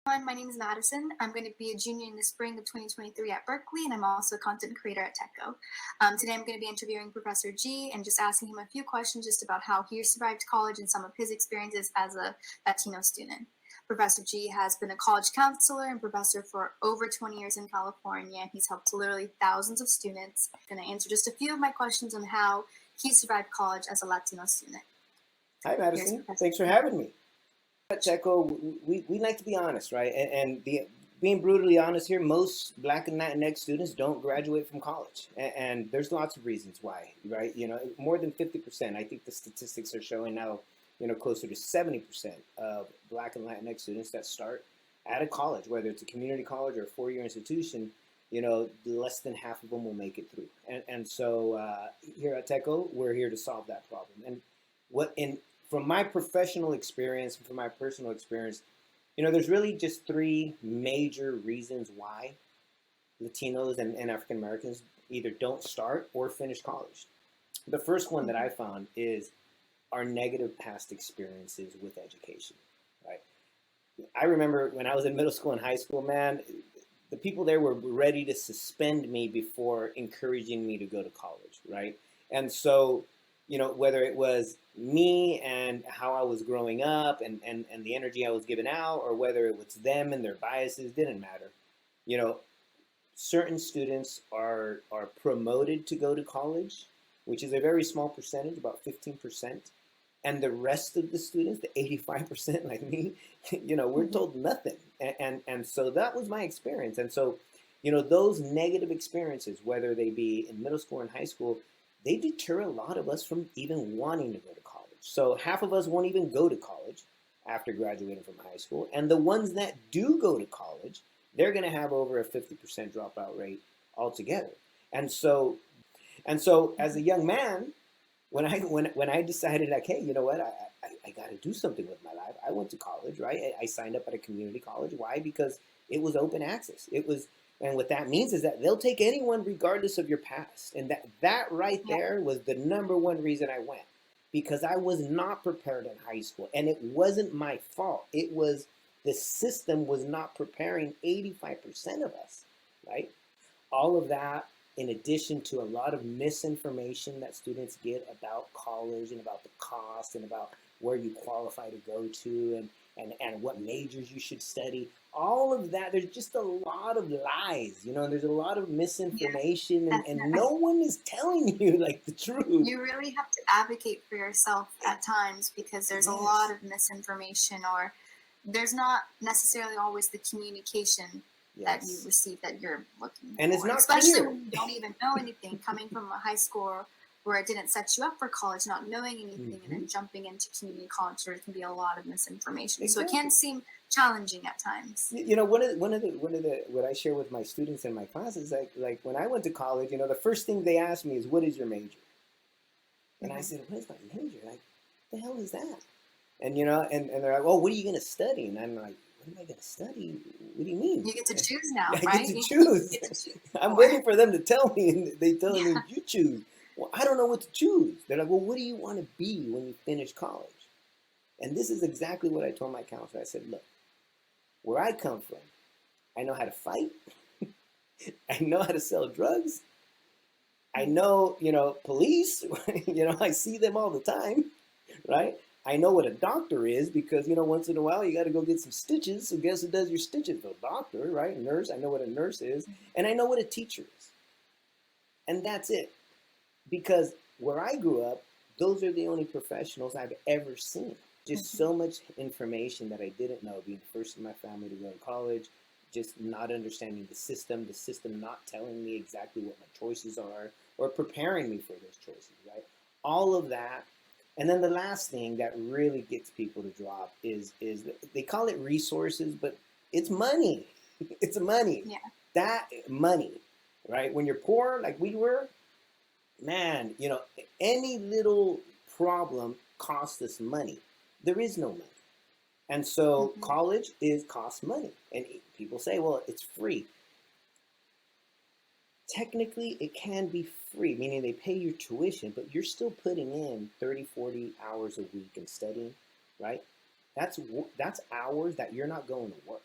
My name is Madison. I'm going to be a junior in the spring of 2023 at Berkeley, and I'm also a content creator at Teco. Today, I'm going to be interviewing Professor G and just asking him a few questions just about how he survived college and some of his experiences as a Latino student. Professor G has been a college counselor and professor for over 20 years in California. He's helped literally thousands of students. I'm going to answer just a few of my questions on how he survived college as a Latino student. Hi, Madison. Thanks for having me. At Teco, we like to be honest, right? Being brutally honest here, most Black and Latinx students don't graduate from college. And there's lots of reasons why, right? More than 50%. I think the statistics are showing now, closer to 70% of Black and Latinx students that start at a college, whether it's a community college or a four-year institution, less than half of them will make it through. And so here at Teco, we're here to solve that problem. And from my professional experience and from my personal experience, there's really just three major reasons why Latinos and African Americans either don't start or finish college. The first one that I found is our negative past experiences with education, right? I remember when I was in middle school and high school, man, the people there were ready to suspend me before encouraging me to go to college, right? And so, whether it was me and how I was growing up and the energy I was giving out, or whether it was them and their biases, didn't matter. Certain students are promoted to go to college, which is a very small percentage, about 15%. And the rest of the students, the 85% like me, we're told nothing. And so that was my experience. And so, those negative experiences, whether they be in middle school and high school, they deter a lot of us from even wanting to go to college. So half of us won't even go to college after graduating from high school. And the ones that do go to college, they're going to have over a 50% dropout rate altogether. And so as a young man, when I decided, like, hey, you know what, I got to do something with my life, I went to college, right? I signed up at a community college. Why? Because it was open access. And what that means is that they'll take anyone regardless of your past. And that right there was the number one reason I went, because I was not prepared in high school. And it wasn't my fault. It was the system was not preparing 85% of us, right? All of that, in addition to a lot of misinformation that students get about college and about the cost and about where you qualify to go to and what majors you should study. All of that, there's just a lot of lies, there's a lot of misinformation, and no one is telling you like the truth. You really have to advocate for yourself at times because there's a lot of misinformation, or there's not necessarily always the communication that you receive that you're looking for. And it's not especially clear. when you don't even know anything, coming from a high school where it didn't set you up for college, not knowing anything, and then jumping into community college where it can be a lot of misinformation. Exactly. So it can seem challenging at times. One of the what I share with my students in my classes, like when I went to college, the first thing they asked me is, "What is your major?" And I said, "What is my major? Like, the hell is that?" And and they're like, "Oh, what are you going to study?" And I'm like, "What am I going to study? What do you mean?" You get to choose now, I right? get to choose. I'm waiting for them to tell me, and they tell me, "You choose." Well, I don't know what to choose. They're like, "Well, what do you want to be when you finish college?" And this is exactly what I told my counselor. I said, "Look, where I come from, I know how to fight. I know how to sell drugs. I know, police, I see them all the time, right? I know what a doctor is because, once in a while you got to go get some stitches. So guess who does your stitches? The doctor, right? Nurse. I know what a nurse is. And I know what a teacher is. And that's it. Because where I grew up, those are the only professionals I've ever seen. Just so much information that I didn't know, being the first in my family to go to college, just not understanding the system not telling me exactly what my choices are or preparing me for those choices, right? All of that. And then the last thing that really gets people to drop is they call it resources, but it's money. It's money. Yeah. That money, right? When you're poor, like we were, man, any little problem costs us money. There is no money. And so college costs money. And people say, well, it's free. Technically, it can be free, meaning they pay your tuition, but you're still putting in 30, 40 hours a week and studying, right? That's hours that you're not going to work.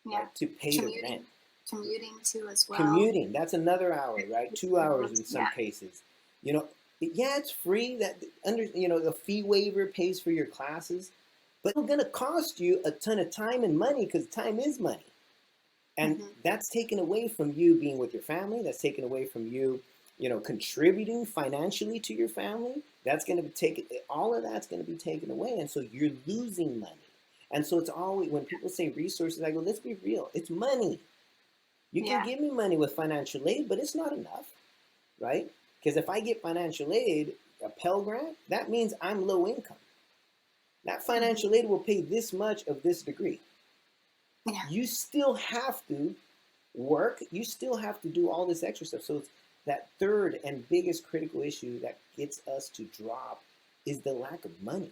Yeah. right, to pay the rent. Commuting too as well. Commuting, that's another hour, right? 2 hours in some Yeah. cases. You know, yeah, it's free. That under the fee waiver pays for your classes, but it's going to cost you a ton of time and money because time is money, and Hmm. that's taken away from you being with your family. That's taken away from you, contributing financially to your family. That's going to be taken. All of that's going to be taken away, and so you're losing money. And so it's always when people say resources, I go, let's be real. It's money. You can Yeah. give me money with financial aid, but it's not enough, right? Because if I get financial aid, a Pell Grant, that means I'm low income. That Hmm. financial aid will pay this much of this degree. Yeah. You still have to work. You still have to do all this extra stuff. So it's that third and biggest critical issue that gets us to drop is the lack of money,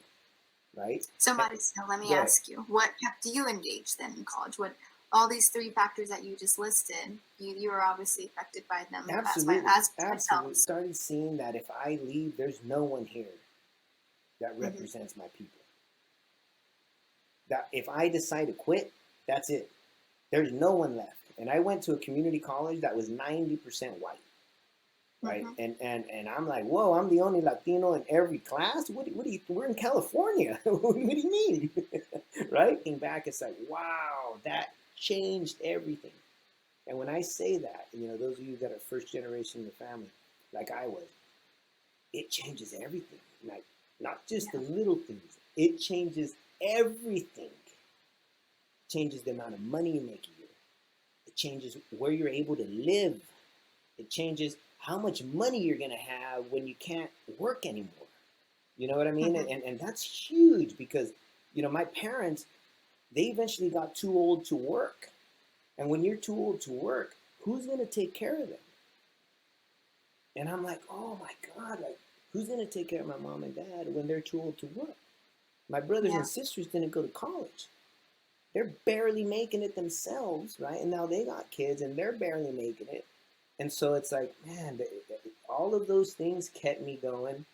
right? So, Marisa, let me Go ahead. ask you, what kept you engaged then in college? What all these three factors that you just listed, you were obviously affected by them Absolutely, as was absolutely. myself. Started seeing that if I leave, there's no one here that Hmm. represents my people. That if I decide to quit, that's it. There's no one left. And I went to a community college that was 90% white, right? Hmm. And I'm like, whoa, I'm the only Latino in every class. What do you? We're in California. What do you mean, right? Looking back, it's like, wow, that changed everything. And when I say that, those of you that are first generation in the family, like I was, it changes everything. Like not just the Yeah. little things. It changes everything. Changes the amount of money you make a year. It changes where you're able to live. It changes how much money you're going to have when you can't work anymore. You know what I mean? Hmm. And that's huge because, my parents, they eventually got too old to work. And when you're too old to work, who's going to take care of them? And I'm like, oh my God, like, who's going to take care of my mom and dad when they're too old to work? My brothers Yeah. and sisters didn't go to college. They're barely making it themselves, right? And now they got kids and they're barely making it. And so it's like, man, all of those things kept me going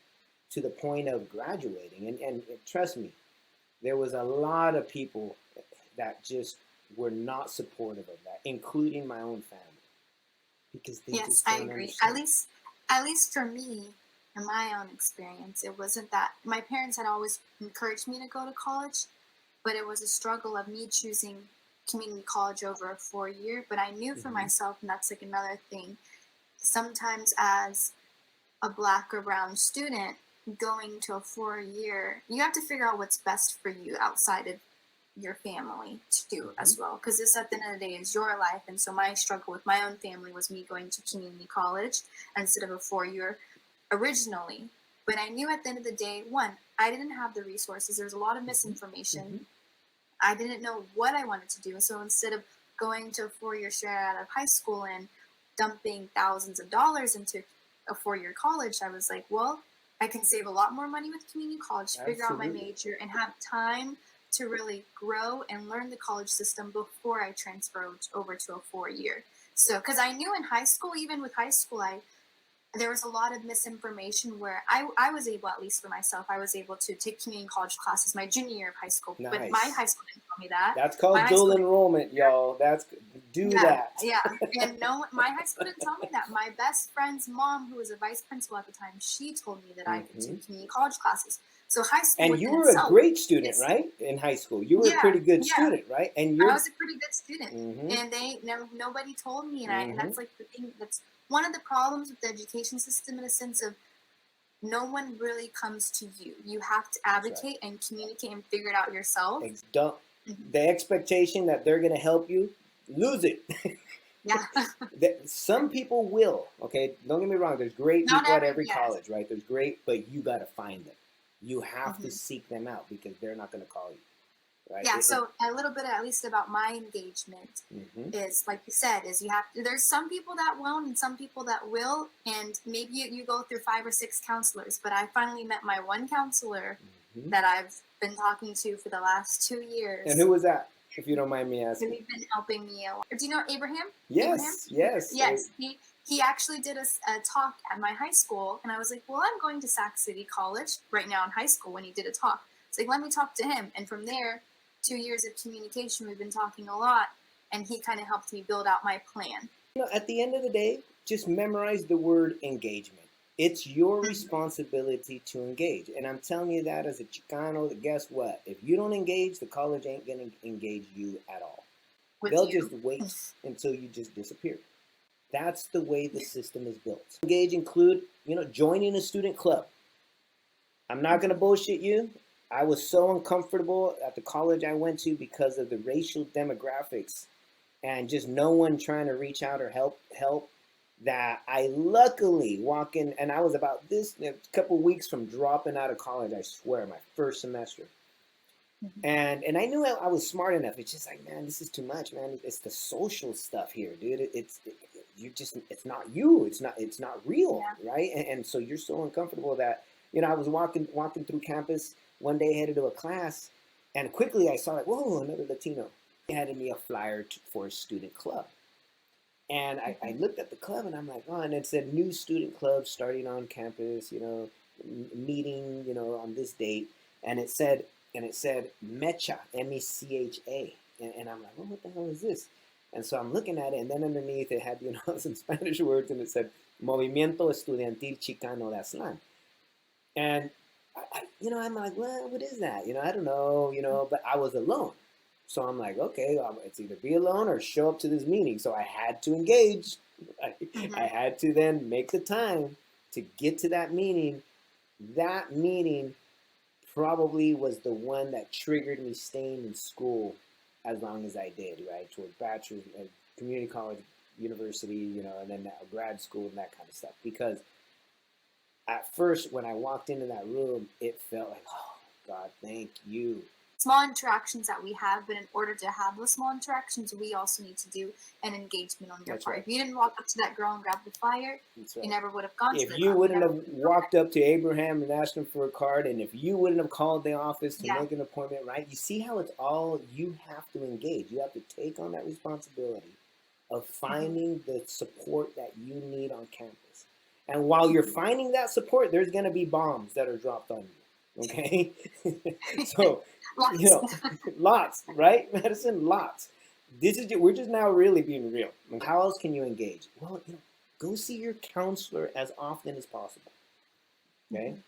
to the point of graduating. And trust me, there was a lot of people that just were not supportive of that, including my own family, because they Yes, just I don't agree. understand. At least for me, in my own experience, it wasn't that my parents had always encouraged me to go to college, but it was a struggle of me choosing community college over a 4 year. But I knew for Hmm. myself, and that's like another thing, sometimes as a black or brown student going to a 4 year, you have to figure out what's best for you outside of your family to do Hmm. as well, because this at the end of the day is your life. And so my struggle with my own family was me going to community college instead of a 4 year originally. But I knew at the end of the day, one, I didn't have the resources. There was a lot of Hmm. misinformation. Hmm. I didn't know what I wanted to do. So instead of going to a 4 year straight out of high school and dumping thousands of dollars into a 4 year college, I was like, well, I can save a lot more money with community college, figure out my Absolutely. major, and have time to really grow and learn the college system before I transfer over to a 4 year. So, because I knew in high school, even with high school, there was a lot of misinformation where I was able, at least for myself, I was able to take community college classes my junior year of high school, but my Nice. high school didn't tell me that. That's My called high dual school didn't enrollment, y'all. Do Yeah, that. yeah. And no, my high school didn't tell me that. My best friend's mom, who was a vice principal at the time, she told me that I could Hmm. do community college classes. So high school And you within were a itself great student, is, right? In high school, you were a yeah, pretty good yeah. student, right? And I you're, was a pretty good student, hmm and they no nobody told me, and and hmm that's like the thing. That's one of the problems with the education system, in a sense of no one really comes to you. You have to that's right. advocate and communicate and figure it out yourself. Don't Hmm. the expectation that they're going to help you, lose it. Yeah. Some people will. Okay, don't get me wrong. There's great Not people at every every yes. college, right? There's great, but you got to find them. You have to Hmm. seek them out because they're not going to call you, right? Yeah, so a little bit at least about my engagement Hmm. is, like you said, is you have to, there's some people that won't and some people that will, and maybe you go through 5 or 6 counselors, but I finally met my one counselor Hmm. that I've been talking to for the last two And years who was that, if you don't mind me asking? really been helping me a lot. Do you know Abraham? Abraham? Yes, yes. Yes, he actually did a talk at my high school, and I was like, well, I'm going to Sac City College right now in high school when he did a talk. It's like, let me talk to him, and from there, 2 years of communication, we've been talking a lot, and he kind of helped me build out my plan. At the end of the day, just memorize the word engagement. It's your Mhm. responsibility to engage. And I'm telling you that as a Chicano, that guess what? If you don't engage, the college ain't going to engage you at all. With They'll you. just wait until you just disappear. That's the way the system is built. Engage include, joining a student club. I'm not going to Mhm. bullshit you. I was so uncomfortable at the college I went to because of the racial demographics and just no one trying to reach out or help that I luckily walk in, and I was about this a couple weeks from dropping out of college, I swear, my first semester. Mhm. And I knew I was smart enough. It's just like, man, this is too much, man. It's the social stuff here, dude. You just, it's not you. It's not real, Yeah. right? And so you're so uncomfortable that, I was walking through campus one day headed to a class, and quickly I saw like, whoa, another Latino. They handed me a flyer for a student club. And I Mhm. looked at the club and I'm like, oh, and it said new student club starting on campus, meeting, on this date. And it said Mecha, MECHA. And I'm like, oh, what the hell is this? And so I'm looking at it, and then underneath it had, some Spanish words, and it said Movimiento Estudiantil Chicano de Aslan. And I'm like, well, what is that? I don't know, but I was alone. So I'm like, okay, it's either be alone or show up to this meeting. So I had to engage. I Mhm. had to then make the time to get to that meeting. That meeting probably was the one that triggered me staying in school as long as I did, right? Toward bachelor's, community college, university, and then grad school and that kind of stuff. Because at first, when I walked into that room, it felt like, oh, God, thank you. Small interactions that we have, but in order to have those small interactions, we also need to do an engagement on your That's part. right. If you didn't walk up to that girl and grab the flyer, That's you right. never would have gone to If the you club. You wouldn't never have would have known that. walked up to Abraham and asked him for a card, and if you wouldn't have called the office to Yeah. make an appointment, right? You see how it's all, you have to engage. You have to take on that responsibility of Mhm. finding the support that you need on campus. And while you're Mhm. finding that support, there's going to be bombs that are dropped on you. Okay? So, you Lots. know, lots, right? Madison, lots. We're just now really being real. Like, how else can you engage? Well, go see your counselor as often as possible. Okay? Mhm.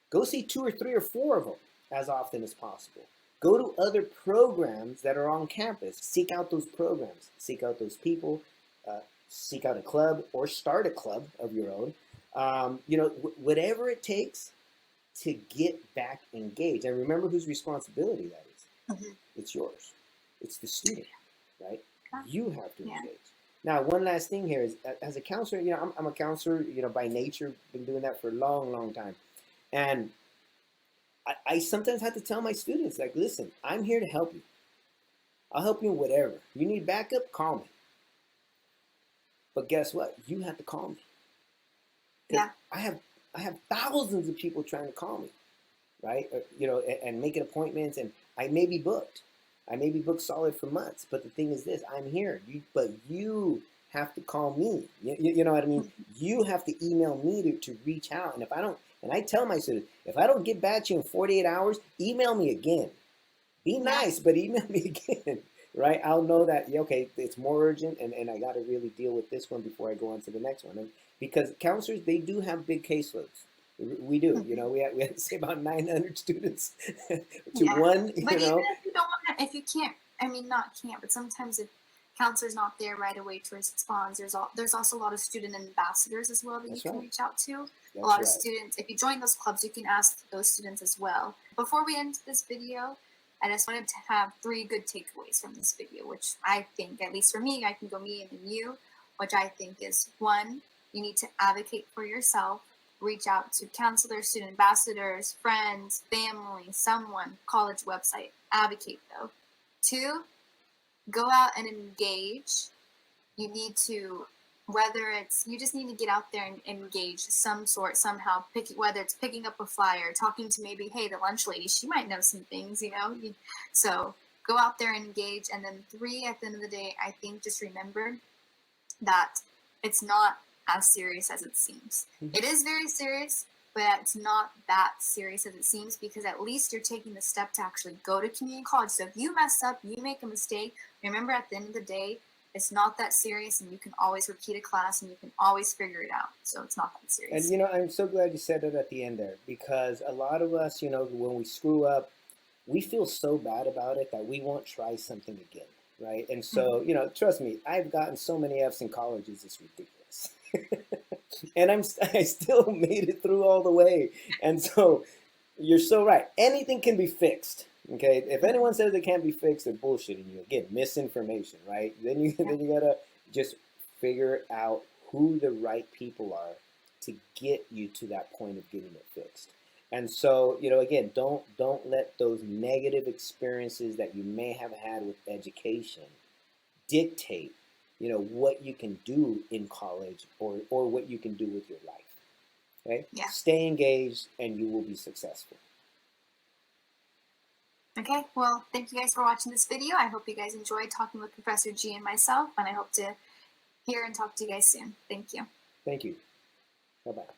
Go see 2 or 3 or 4 of them as often as possible. Go to other programs that are on campus. Seek out those programs. Seek out those people. Uh, Seek out a club or start a club of your own. Whatever it takes to get back engaged. And remember whose responsibility that is. Mhm. It's yours. It's the student, right? Yeah. You have to Yeah. engage. Now, one last thing here is, as a counselor, I'm a counselor, by nature, been doing that for a long, long time. And I sometimes have to tell my students, like, listen, I'm here to help you. I'll help you in whatever. You need backup, call me. But guess what? You have to call me. Because Yeah. I have thousands of people trying to call me, right? And making appointments, and I may be booked. I may be booked solid for months. But the thing is this, I'm here. But you have to call me. You know what I mean? Mhm. You have to email me to reach out. And if I don't, and I tell my students, if I don't get back to you in 48 hours, email me again. Be Yeah. nice, but email me again, right? I'll know that, yeah, okay, it's more urgent, and I got to really deal with this one before I go on to the next one. And because counselors, they do have big caseloads. We do. Mhm. We had to say about 900 students to Yeah. one, But even if you don't want to, if you can't, I mean, not can't, but sometimes if counselor's not there right away to respond, there's also a lot of student ambassadors as well that you That's can right. reach out to. A That's lot of right. students, if you join those clubs, you can ask those students as well. Before we end this video, I just wanted to have 3 good takeaways from this video, which I think, at least for me, I can go me and then you, which I think is: one, you need to advocate for yourself. Reach out to counselors, student ambassadors, friends, family, someone, college website. Advocate though. 2, go out and engage. You need to, whether it's, you just need to get out there and engage some sort, somehow, whether it's picking up a flyer, talking to maybe, hey, the lunch lady, she might know some things. So go out there and engage. And then 3, at the end of the day, I think just remember that it's not as serious as it seems. Mhm. It is very serious, but it's not that serious as it seems, because at least you're taking the step to actually go to community college. So if you mess up, you make a mistake, remember at the end of the day, it's not that serious, and you can always repeat a class and you can always figure it out. So it's not that And serious. you know, I'm so glad you said it at the end there, because a lot of us, you know, when we screw up, we feel so bad about it that we won't try something again, right? And so, Mhm. you know, trust me, I've gotten so many F's in colleges, it's ridiculous. And I still made it through all the way. And so you're so right. Anything can be fixed. Okay. If anyone Mhm. says it can't be fixed, they're bullshitting you. Again, misinformation, right? Then you Yeah. then you gotta just figure out who the right people are to get you to that point of getting it fixed. And so, you know, again, don't let those negative experiences that you may have had with education dictate, you know, what you can do in college, or what you can do with your life. Okay? Yeah. Stay engaged and you will be successful. Okay, well, thank you guys for watching this video. I hope you guys enjoyed talking with Professor G and myself, and I hope to hear and talk to you guys soon. Thank you. Thank you. Bye bye.